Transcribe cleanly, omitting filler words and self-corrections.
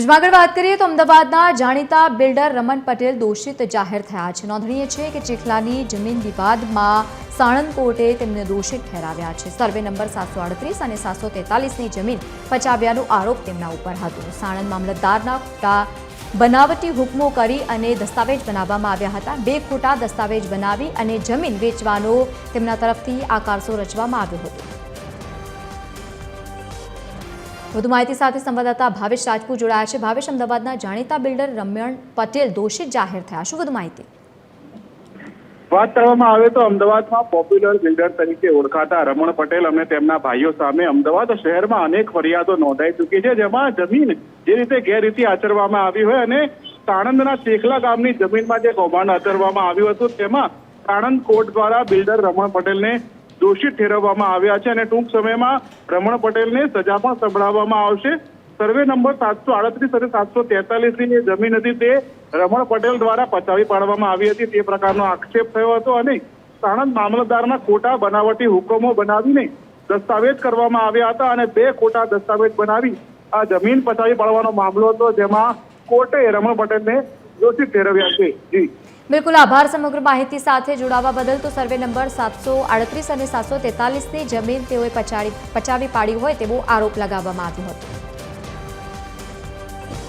આગળ વાત કરીએ તો અમદાવાદના જાણીતા બિલ્ડર રમણ પટેલ દોષિત જાહેર થયા છે। નોંધનીય છે કે ચીખલાની જમીન વિવાદમાં સાણંદ કોર્ટે તેમને દોષિત ઠેરાવ્યા છે। સર્વે નંબર 738 અને 743ની જમીન પચાવ્યાનો આરોપ તેમના ઉપર હતો। સાણંદ મામલતદારના ખોટા બનાવટી હુકમો કરી અને દસ્તાવેજ બનાવવામાં આવ્યા હતા। બે ખોટા દસ્તાવેજ બનાવી અને જમીન વેચવાનો તેમના તરફથી આ કારસો રચવામાં આવ્યો હતો। વધુ માહિતી સાથે સંવાદદાતા ભાવેશ રાજપૂત જોડાયા છે। ભાવેશ, અમદાવાદના જાણીતા બિલ્ડર રમણ પટેલ દોષિત જાહેર થયા, શું વધુ માહિતી? વાત કરવામાં આવે તો અમદાવાદમાં પોપ્યુલર બિલ્ડર તરીકે ઓળખાતા રમણ પટેલ અને તેમના ભાઈઓ સામે અમદાવાદ શહેરમાં અનેક ફરિયાદો નોંધાઈ ચૂકી છે, જેમાં જમીન જે રીતે ગેરરીતિ આચરવામાં આવી હોય અને સાણંદના ચેખલા ગામની જમીનમાં જે કૌભાંડ આચરવામાં આવ્યું હતું તેમાં સાણંદ કોર્ટ દ્વારા બિલ્ડર રમણ પટેલને દોષિત ઠેરવવામાં આવ્યા છે અને ટૂંક સમયમાં રમણ પટેલને સજા પણ સંભળાવવામાં આવશે। સર્વે નંબર 738 અને 743ની જે જમીન હતી તે રમણ પટેલ દ્વારા પચાવી પાડવામાં આવી હતી, તે પ્રકારનો આક્ષેપ થયો હતો અને સાણંદ મામલતદારના ખોટા બનાવટી હુકમો બનાવીને દસ્તાવેજ કરવામાં આવ્યા હતા અને બે ખોટા દસ્તાવેજ બનાવી આ જમીન પચાવી પાડવાનો મામલો હતો, જેમાં કોર્ટે રમણ પટેલને દોષિત ઠેરવ્યા છે। જી બિલકુલ, આભાર સમગ્ર માહિતી સાથે જોડાવા બદલ। તો સર્વે નંબર 738 અને 743ની જમીન તેઓએ પચાવી પાડી હોય તેવો આરોપ લગાવવામાં આવ્યો હતો।